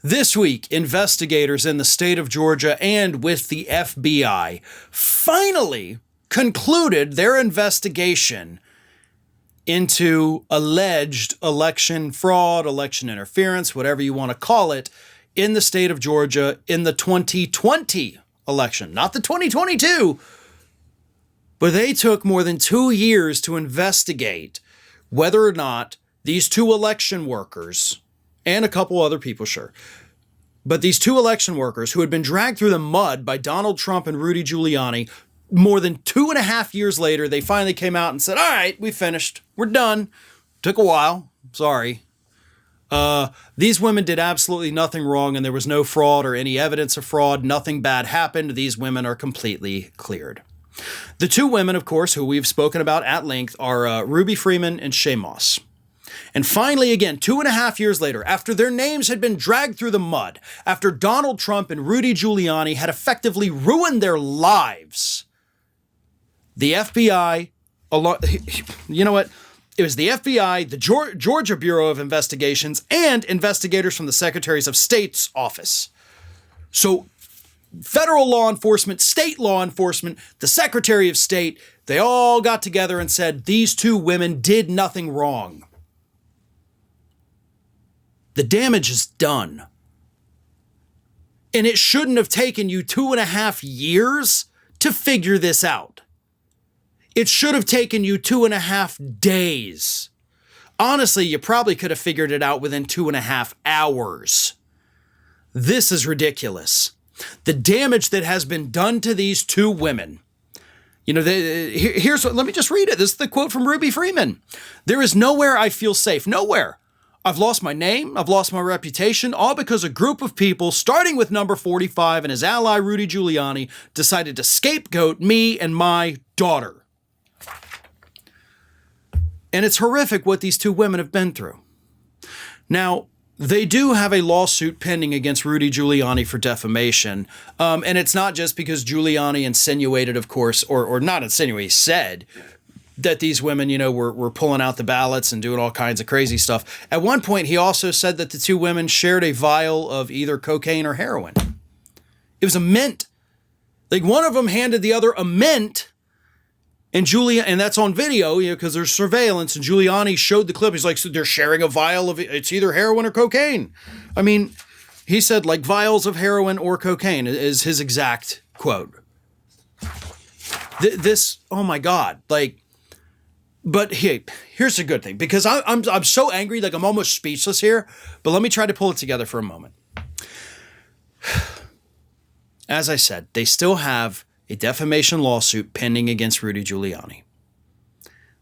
This week, investigators in the state of Georgia and with the FBI finally concluded their investigation into alleged election fraud, election interference, whatever you want to call it, in the state of Georgia in the 2020 election, not the 2022. But they took more than 2 years to investigate whether or not these two election workers, and a couple other people, sure, but these two election workers who had been dragged through the mud by Donald Trump and Rudy Giuliani, more than 2.5 years later, they finally came out and said, all right, we finished. We're done. Took a while. Sorry. These women did absolutely nothing wrong, and there was no fraud or any evidence of fraud. Nothing bad happened. These women are completely cleared. The two women, of course, who we've spoken about at length are Ruby Freeman and Shaye Moss. And finally, again, 2.5 years later, after their names had been dragged through the mud, after Donald Trump and Rudy Giuliani had effectively ruined their lives, the FBI, you know what? It was the FBI, the Georgia Bureau of Investigations, and investigators from the Secretaries of State's office. So federal law enforcement, state law enforcement, the Secretary of State, they all got together and said these two women did nothing wrong. The damage is done. And it shouldn't have taken you 2.5 years to figure this out. It should have taken you 2.5 days. Honestly, you probably could have figured it out within 2.5 hours. This is ridiculous. The damage that has been done to these two women. You know, here's what, let me just read it. This is the quote from Ruby Freeman. "There is nowhere I feel safe. Nowhere. I've lost my name. I've lost my reputation, all because a group of people, starting with number 45 and his ally Rudy Giuliani, decided to scapegoat me and my daughter." And it's horrific what these two women have been through. Now, they do have a lawsuit pending against Rudy Giuliani for defamation. And it's not just because Giuliani insinuated, of course, or not insinuated, he said that these women, you know, were pulling out the ballots and doing all kinds of crazy stuff. At one point, he also said that the two women shared a vial of either cocaine or heroin. It was a mint. Like, one of them handed the other a mint. And and that's on video, you know, because there's surveillance, and Giuliani showed the clip. He's like, so they're sharing a vial of, it's either heroin or cocaine. I mean, he said like vials of heroin or cocaine is his exact quote. This, oh my God, like, but hey, here's the good thing, because I'm so angry, like I'm almost speechless here, but let me try to pull it together for a moment. As I said, they still have a defamation lawsuit pending against Rudy Giuliani.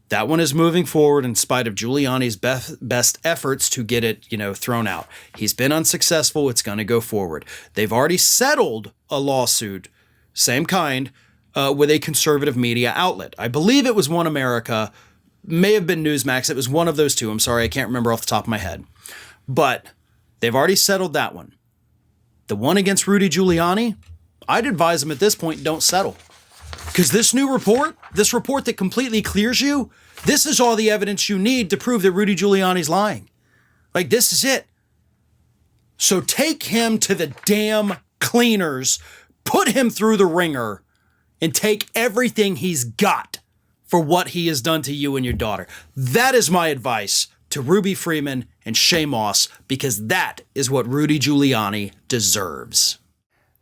That one is moving forward in spite of Giuliani's best efforts to get it, you know, thrown out. He's been unsuccessful. It's going to go forward. They've already settled a lawsuit, same kind, with a conservative media outlet. I believe it was One America, may have been Newsmax. It was one of those two. I'm sorry, I can't remember off the top of my head. But they've already settled that one. The one against Rudy Giuliani, I'd advise them at this point, don't settle. Because this report that completely clears you, this is all the evidence you need to prove that Rudy Giuliani's lying. Like, this is it. So take him to the damn cleaners, put him through the ringer, and take everything he's got for what he has done to you and your daughter. That is my advice to Ruby Freeman and Shaye Moss, because that is what Rudy Giuliani deserves.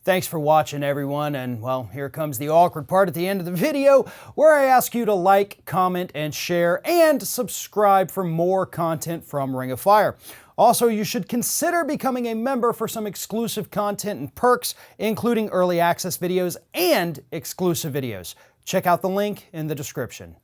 Thanks for watching, everyone, and well, here comes the awkward part at the end of the video where I ask you to like, comment, and share, and subscribe for more content from Ring of Fire. Also, you should consider becoming a member for some exclusive content and perks, including early access videos and exclusive videos. Check out the link in the description.